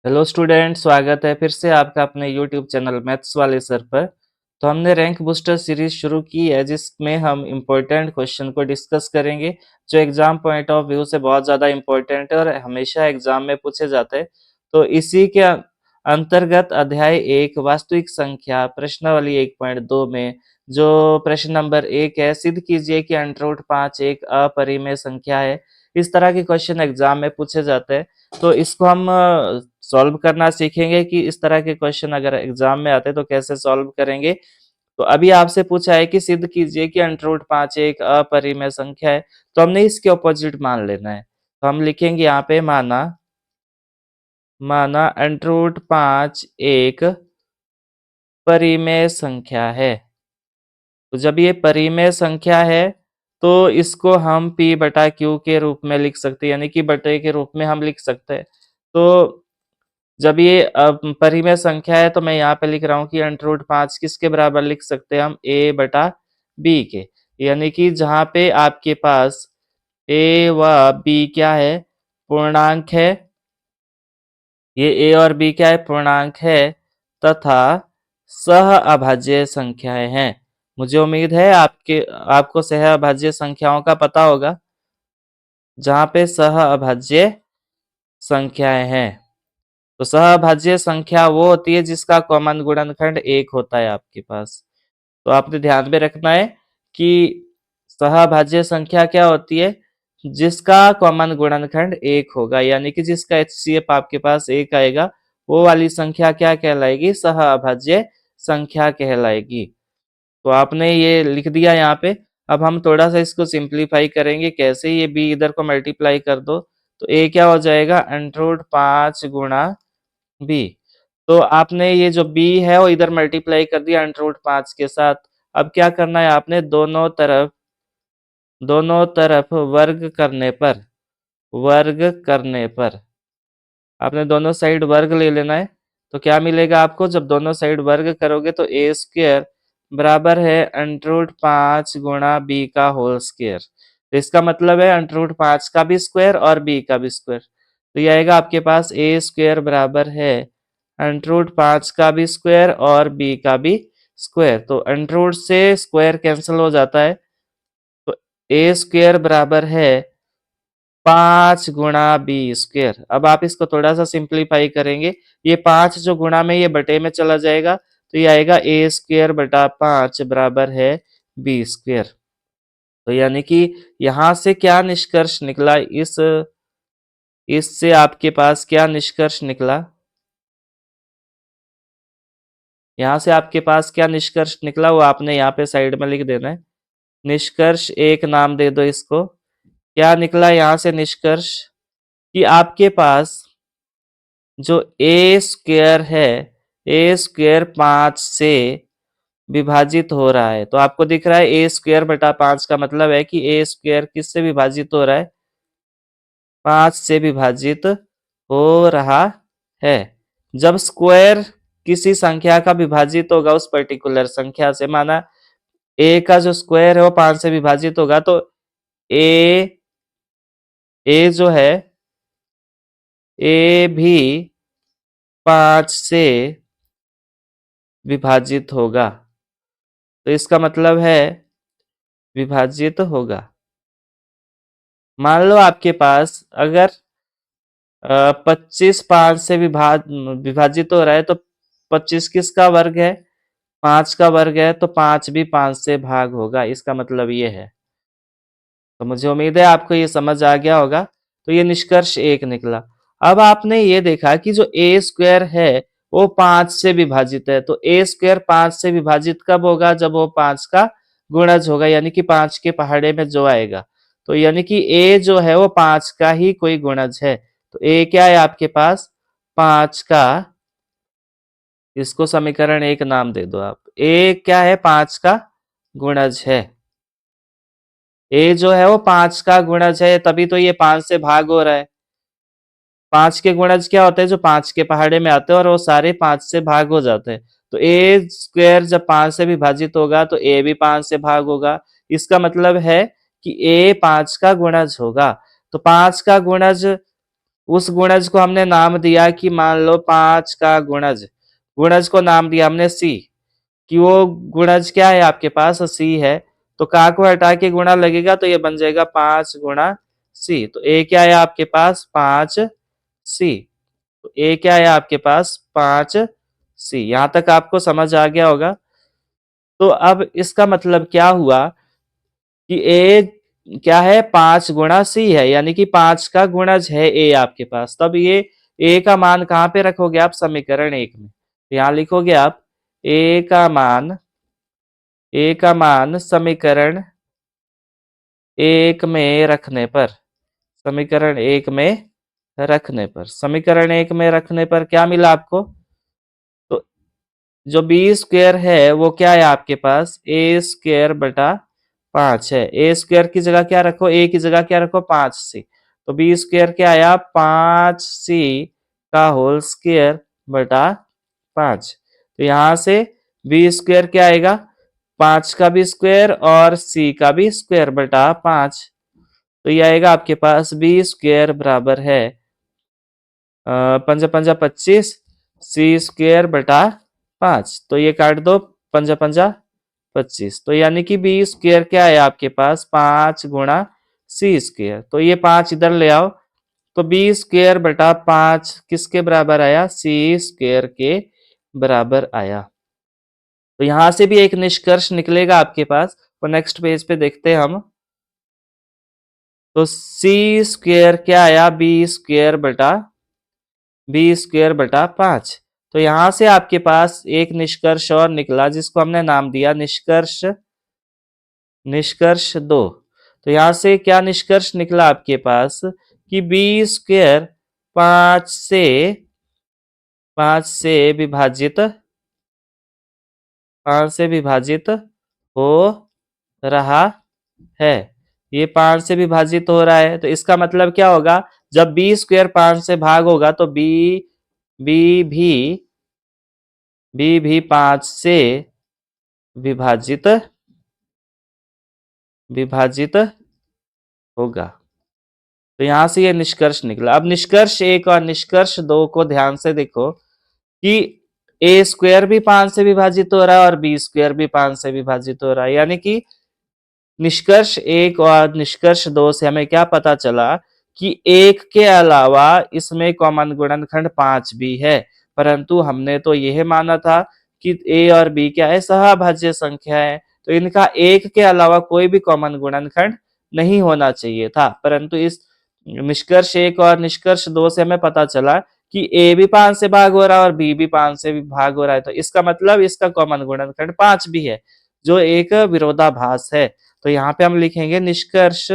Hello student, स्वागत है फिर से आपका अपने यूट्यूब चैनल मैथ्स वाले सर पर। तो हमने रैंक बूस्टर सीरीज शुरू की है जिसमें हम इम्पोर्टेंट क्वेश्चन को डिस्कस करेंगे जो एग्जाम पॉइंट ऑफ व्यू से बहुत ज़्यादा इम्पोर्टेंट है और हमेशा एग्जाम में पूछे जाते हैं। तो इसी के अंतर्गत अध्याय 1 वास्तविक संख्या प्रश्नावली 1.2 में जो प्रश्न नंबर 1 है, सिद्ध कीजिए कि √5 एक अपरिमेय संख्या है। इस तरह के क्वेश्चन एग्जाम में पूछे जाते हैं। तो इसको हम सॉल्व करना सीखेंगे कि इस तरह के क्वेश्चन अगर एग्जाम में आते तो कैसे सॉल्व करेंगे। तो अभी आपसे पूछा है कि सिद्ध कीजिए कि √5 एक अपरिमेय संख्या है, तो हमने इसके ऑपोजिट मान लेना है। तो हम लिखेंगे यहाँ पे माना माना √5 एक परिमेय संख्या है। तो जब ये परिमेय संख्या है तो इसको हम p बटा q के रूप में लिख सकते हैं, यानी कि बटे के रूप में हम लिख सकते हैं। तो जब ये परिमेय संख्या है तो मैं यहाँ पे लिख रहा हूँ कि √5 किसके बराबर लिख सकते हैं हम a बटा b के, यानी कि जहाँ पे आपके पास a व b क्या है, पूर्णांक है। ये a और b क्या है, पूर्णांक है तथा सह अभाज्य संख्याएं हैं। मुझे उम्मीद है आपको सह अभाज्य संख्याओं का पता होगा, जहाँ पे सह अभाज्य संख्याएं हैं। तो सहअभाज्य संख्या वो होती है जिसका कॉमन गुणनखंड 1 होता है आपके पास। तो आपने ध्यान में रखना है कि सहअभाज्य संख्या क्या होती है, जिसका कॉमन गुणनखंड 1 होगा, यानी कि जिसका एचसीएफ आपके पास 1 आएगा, वो वाली संख्या क्या कहलाएगी, सहअभाज्य संख्या कहलाएगी। तो आपने ये लिख दिया यहाँ पे। अब हम थोड़ा सा इसको सिंप्लीफाई करेंगे। कैसे, ये b इधर को मल्टीप्लाई कर दो तो a क्या हो जाएगा, √5 गुणा b। तो आपने ये जो b है वो इधर मल्टीप्लाई कर दिया √5 के साथ। अब क्या करना है, आपने दोनों तरफ वर्ग करने पर आपने दोनों साइड वर्ग ले लेना है। तो क्या मिलेगा आपको, जब दोनों साइड वर्ग करोगे तो a² बराबर है √5 गुणा b का होल स्क्वायर। तो इसका मतलब है √5 का भी स्क्वायर और b का भी स्क्वायर। तो ये आएगा आपके पास a² बराबर है √5 का भी स्क्वायर और b का भी स्क्वायर। तो √ से स्क्वायर कैंसिल हो जाता है, तो a² बराबर है 5 गुणा b²। अब आप इसको थोड़ा सा सिंप्लीफाई करेंगे, ये 5 जो गुणा में ये बटे में चला जाएगा, तो ये आएगा a² बटा 5 बराबर है b²। तो यानी कि यहाँ से क्या निष्कर्ष निकला, इससे आपके पास क्या निष्कर्ष निकला, यहाँ से आपके पास क्या निष्कर्ष निकला वो आपने यहाँ पे साइड में लिख देना है। निष्कर्ष एक नाम दे दो इसको। क्या निकला यहाँ से निष्कर्ष, कि आपके पास जो a² है, a² 5 से विभाजित हो रहा है। तो आपको दिख रहा है a² बटा 5 का मतलब है कि a² किससे विभाजित हो रहा है, 5 से विभाजित हो रहा है। जब स्क्वायर किसी संख्या का विभाजित होगा उस पर्टिकुलर संख्या से, माना a का जो स्क्वायर है वो 5 से विभाजित होगा, तो a जो है a भी 5 से विभाजित होगा। तो इसका मतलब है विभाजित होगा। मान लो आपके पास अगर 25 5 से विभाजित हो रहा है, तो 25 किसका वर्ग है, 5 का वर्ग है, तो 5 भी 5 से भाग होगा। इसका मतलब ये है। तो मुझे उम्मीद है आपको ये समझ आ गया होगा। तो ये निष्कर्ष एक निकला। अब आपने ये देखा कि जो a² है वो 5 से विभाजित है, तो a² 5 से विभाजित कब होगा, जब वो 5 का गुणज होगा, यानी कि 5 के पहाड़े में जो आएगा। तो यानी कि a जो है वो 5 का ही कोई गुणज है। तो a क्या है आपके पास, 5 का, इसको समीकरण 1 नाम दे दो आप। a क्या है, 5 का गुणज है। a जो है वो 5 का गुणज है, तभी तो ये 5 से भाग हो रहा है। 5 के गुणज क्या होते हैं, जो 5 के पहाड़े में आते हैं और वो सारे 5 से भाग हो जाते हैं। तो a² जब 5 से विभाजित होगा तो a भी 5 से भाग होगा। इसका मतलब है कि a 5 का गुणज होगा। तो 5 का गुणज उस गुणज को हमने नाम दिया कि मान लो 5 का गुणज, गुणज को नाम दिया हमने सी, कि वो गुणज क्या है आपके पास, सी है। तो का को हटा के गुणा लगेगा तो ये बन जाएगा 5 गुणा सी। तो ए क्या है आपके पास, 5 सी। तो ए क्या है आपके पास, 5 सी। यहां तक आपको समझ आ गया होगा। तो अब इसका मतलब क्या हुआ कि ए क्या है, 5 गुणा सी है, यानी कि 5 का गुणज है ए आपके पास। तब ये ए का मान कहां पे रखोगे आप, समीकरण 1 में। यहां लिखोगे आप ए का मान, ए का मान समीकरण 1 में रखने पर, समीकरण 1 में रखने पर, समीकरण 1 में रखने पर क्या मिला आपको, तो जो बी स्क्वायर है वो क्या है आपके पास, ए स्क्वायर बटा 5 है। ए स्क्वायर की जगह क्या रखो, ए की जगह क्या रखो, 5 सी। तो बी स्क्वायर क्या आया, 5 सी का होल स्क्वायर बटा 5। तो यहां से बी स्क्वायर क्या आएगा, 5 का भी स्क्वायर और सी का भी स्क्वायर बटा 5। तो ये आएगा आपके पास बी स्क्वायर बराबर है पंजा पंजा 25 सी स्क्वायर बटा 5। तो ये काट दो, पंजा पंजा 25। तो यानी कि बी स्क्वायर क्या है आपके पास, 5 गुणा सी स्क्वायर। तो ये 5 इधर ले आओ, तो बी स्क्वायर बटा 5 किसके बराबर आया, सी स्क्वायर के बराबर आया। तो यहां से भी एक निष्कर्ष निकलेगा आपके पास। तो नेक्स्ट पेज पे देखते हैं हम। तो सी स्क्वायर क्या आया, बी स्क्वायर बटा 5। तो यहां से आपके पास एक निष्कर्ष और निकला जिसको हमने नाम दिया निष्कर्ष, निष्कर्ष 2। तो यहां से क्या निष्कर्ष निकला आपके पास कि बी स्क्वायर 5 से, 5 से विभाजित, 5 से विभाजित हो रहा है। ये 5 से विभाजित हो रहा है, तो इसका मतलब क्या होगा, जब बी स्क्वायर 5 से भाग होगा तो बी भी, बी भी 5 से विभाजित, विभाजित होगा। तो यहां से ये निष्कर्ष निकला। अब निष्कर्ष 1 और निष्कर्ष 2 को ध्यान से देखो कि ए स्क्वायर भी 5 से विभाजित हो रहा है और बी स्क्वायर भी 5 से विभाजित हो रहा है। यानी कि निष्कर्ष 1 और निष्कर्ष 2 से हमें क्या पता चला कि 1 के अलावा इसमें कॉमन गुणनखंड 5 भी है। परंतु हमने तो यह माना था कि ए और बी क्या है, सहाभाज्य संख्या है, तो इनका 1 के अलावा कोई भी कॉमन गुणनखंड नहीं होना चाहिए था। परंतु इस निष्कर्ष 1 और निष्कर्ष 2 से हमें पता चला कि ए भी 5 से भाग हो रहा है और बी भी 5 से भी भाग हो रहा है, तो इसका मतलब इसका कॉमन गुणनखंड 5 भी है, जो एक विरोधाभास है। तो यहां पे हम लिखेंगे निष्कर्ष,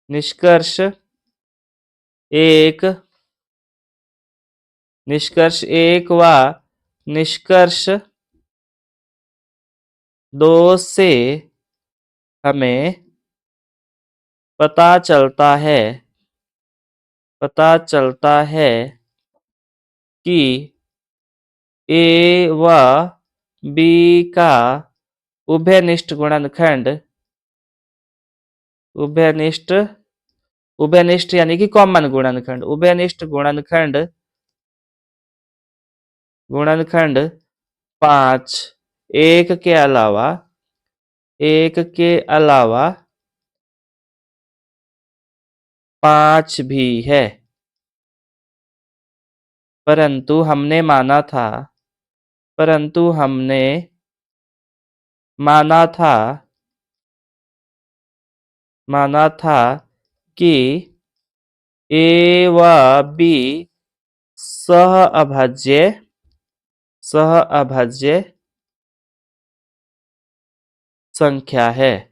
निष्कर्ष 1, निष्कर्ष 1 व निष्कर्ष 2 से हमें पता चलता है, पता चलता है कि ए व बी का उभयनिष्ठ गुणनखंड, उभयनिष्ठ, उभयनिष्ठ यानी कि कॉमन गुणनखंड, उभयनिष्ठ गुणनखंड, गुणनखंड 5 एक के अलावा, एक के अलावा 5 भी है। परंतु हमने माना था, परंतु हमने माना था, माना था कि ए व बी सह अभाज्य, सह अभाज्य संख्या है।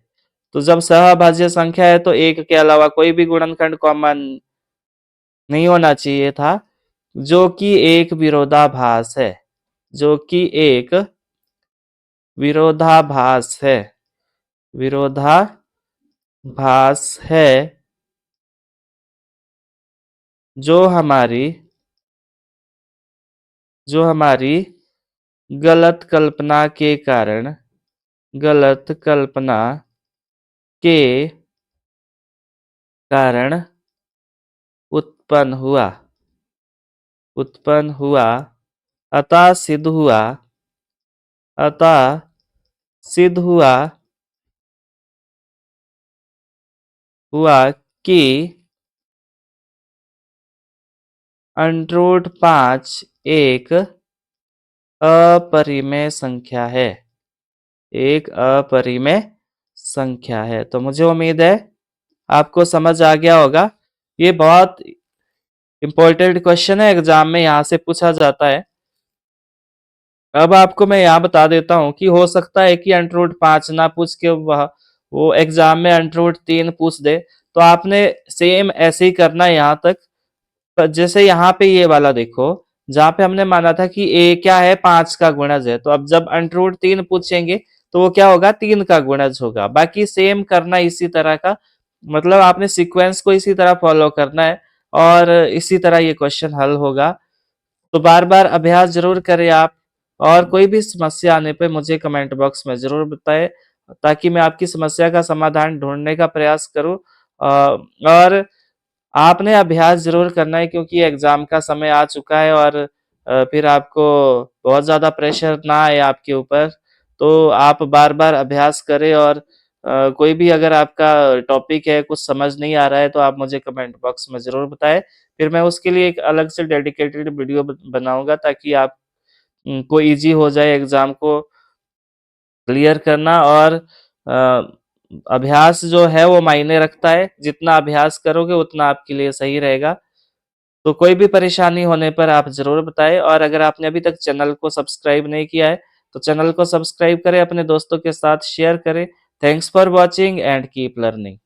तो जब सहअभाज्य संख्या है तो एक के अलावा कोई भी गुणनखंड कॉमन नहीं होना चाहिए था, जो कि एक विरोधाभास है, जो कि एक विरोधाभास है, विरोधाभास है, जो हमारी, जो हमारी गलत कल्पना के कारण, गलत कल्पना के कारण उत्पन्न हुआ, उत्पन्न हुआ, अतः सिद्ध हुआ, अतः सिद्ध हुआ, हुआ कि √5 एक अपरिमेय संख्या है, एक अपरिमेय संख्या है। तो मुझे उम्मीद है आपको समझ आ गया होगा। ये बहुत इंपॉर्टेंट क्वेश्चन है, एग्जाम में यहाँ से पूछा जाता है। अब आपको मैं यहाँ बता देता हूँ कि हो सकता है कि √5 ना पूछ के वो एग्जाम में √3 पूछ दे, तो आपने सेम ऐसे ही करना है यहाँ तक। जैसे यहाँ पे ये वाला देखो, जहाँ पे हमने माना था कि a क्या है, 5 का गुणज है, तो अब जब √3 पूछेंगे तो वो क्या होगा, 3 का गुणज होगा। बाकी सेम करना इसी तरह का, मतलब आपने सीक्वेंस को इसी तरह फॉलो करना है और इसी तरह ये क्वेश्चन हल होगा। तो बार बार अभ्यास जरूर करें आप, और कोई भी समस्या आने पे मुझे कमेंट बॉक्स में जरूर बताएं, ताकि मैं आपकी समस्या का समाधान ढूंढने का प्रयास करूं। और आपने अभ्यास जरूर करना है, क्योंकि एग्जाम का समय आ चुका है और फिर आपको बहुत ज्यादा प्रेशर ना आए आपके ऊपर। तो आप बार बार अभ्यास करें, और कोई भी अगर आपका टॉपिक है, कुछ समझ नहीं आ रहा है, तो आप मुझे कमेंट बॉक्स में जरूर बताएं। फिर मैं उसके लिए एक अलग से डेडिकेटेड वीडियो बनाऊंगा, ताकि आप को इजी हो जाए एग्जाम को क्लियर करना। और अभ्यास जो है वो मायने रखता है, जितना अभ्यास करोगे उतना आपके लिए सही रहेगा। तो कोई भी परेशानी होने पर आप जरूर बताएं, और अगर आपने अभी तक चैनल को सब्सक्राइब नहीं किया है तो चैनल को सब्सक्राइब करें, अपने दोस्तों के साथ शेयर करें। Thanks for watching and keep learning.